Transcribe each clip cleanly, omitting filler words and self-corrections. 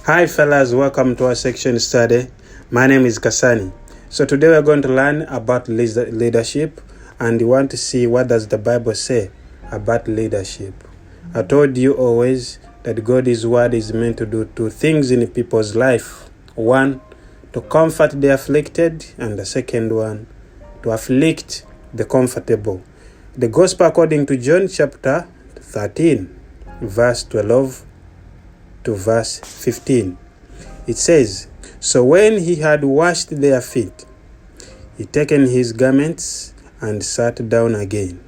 Hi fellas, welcome to our section study. My name is Kasani. So today we're going to learn about leadership, and you want to see what does the Bible say about leadership. I told you always that God's word is meant to do two things in people's life. One, to comfort the afflicted, and the second one, to afflict the comfortable. The Gospel according to John chapter 13, verse 12 to verse 15. It says, "So when he had washed their feet, he taken his garments and sat down again.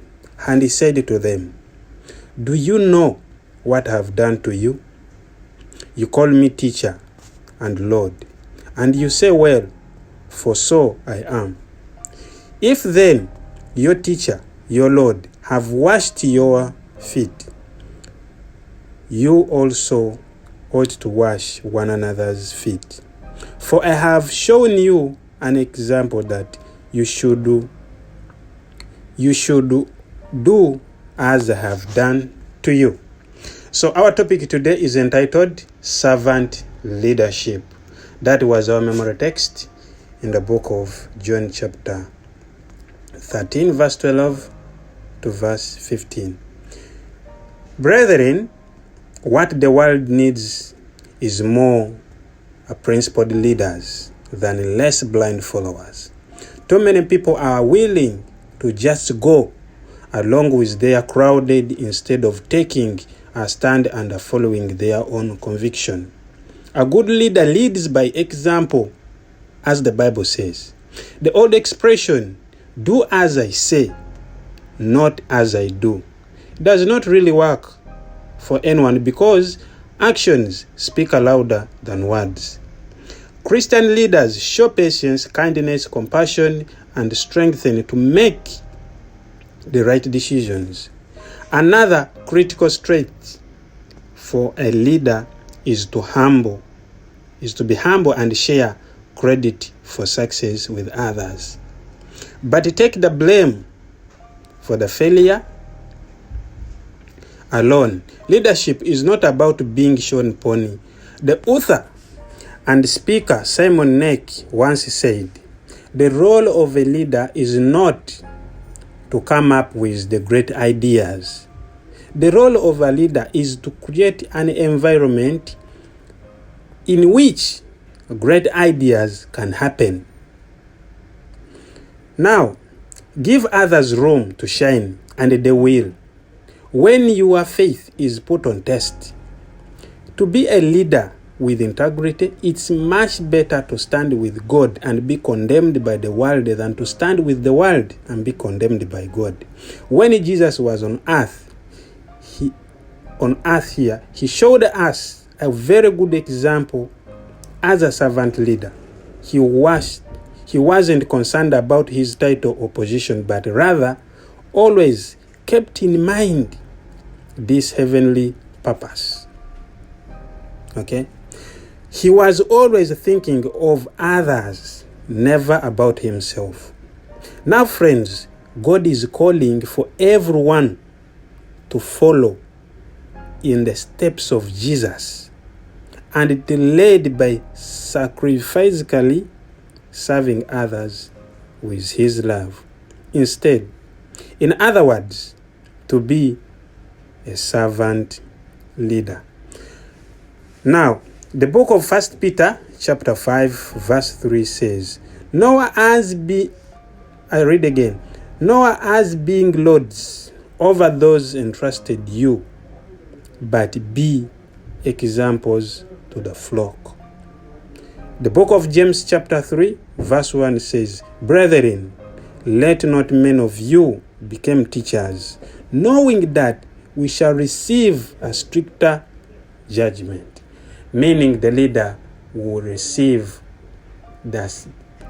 And he said to them, 'Do you know what I have done to you? You call me teacher and Lord, and you say, well, for so I am. If then your teacher, your Lord, have washed your feet, you also ought to wash one another's feet. For I have shown you an example that you should do as I have done to you.'" So our topic today is entitled Servant Leadership. That was our memory text in the book of John chapter 13, verse 12 to verse 15. Brethren, what the world needs is more principled leaders than less blind followers. Too many people are willing to just go along with their crowded instead of taking a stand and following their own conviction. A good leader leads by example, as the Bible says. The old expression, "do as I say, not as I do," does not really work for anyone because actions speak louder than words. Christian leaders show patience, kindness, compassion, and strength to make the right decisions. Another critical trait for a leader is to be humble and share credit for success with others. But take the blame for the failure alone. Leadership is not about being shown pony. The author and speaker Simon Neck once said, "The role of a leader is not to come up with the great ideas. The role of a leader is to create an environment in which great ideas can happen." Now, give others room to shine, and they will. When your faith is put on test, to be a leader with integrity, it's much better to stand with God and be condemned by the world than to stand with the world and be condemned by God. When Jesus was on earth, he showed us a very good example as a servant leader. He wasn't concerned about his title or position, but rather always kept in mind this heavenly purpose. Okay? He was always thinking of others, never about himself. Now, friends, God is calling for everyone to follow in the steps of Jesus and to lead by sacrificially serving others with his love. Instead, in other words, to be a servant leader. Now, the book of 1 Peter chapter 5 verse 3 says, Nor as being lords over those entrusted you, but be examples to the flock. The book of James chapter 3 verse 1 says, Brethren, let not men of you become teachers, knowing that we shall receive a stricter judgment. Meaning the leader will receive the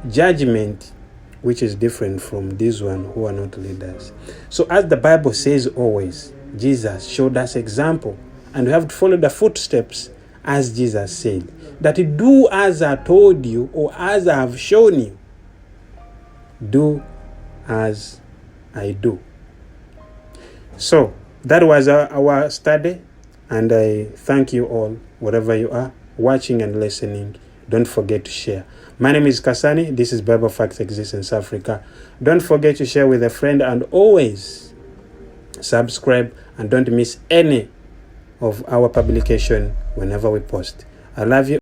judgment which is different from these one who are not leaders. So as the Bible says always, Jesus showed us example, and we have to follow the footsteps as Jesus said, that do as I told you or as I have shown you. Do as I do. So that was our study, and I thank you all, wherever you are, watching and listening. Don't forget to share. My name is Kasani. This is Bible Facts Exist in South Africa. Don't forget to share with a friend, and always subscribe and don't miss any of our publication whenever we post. I love you.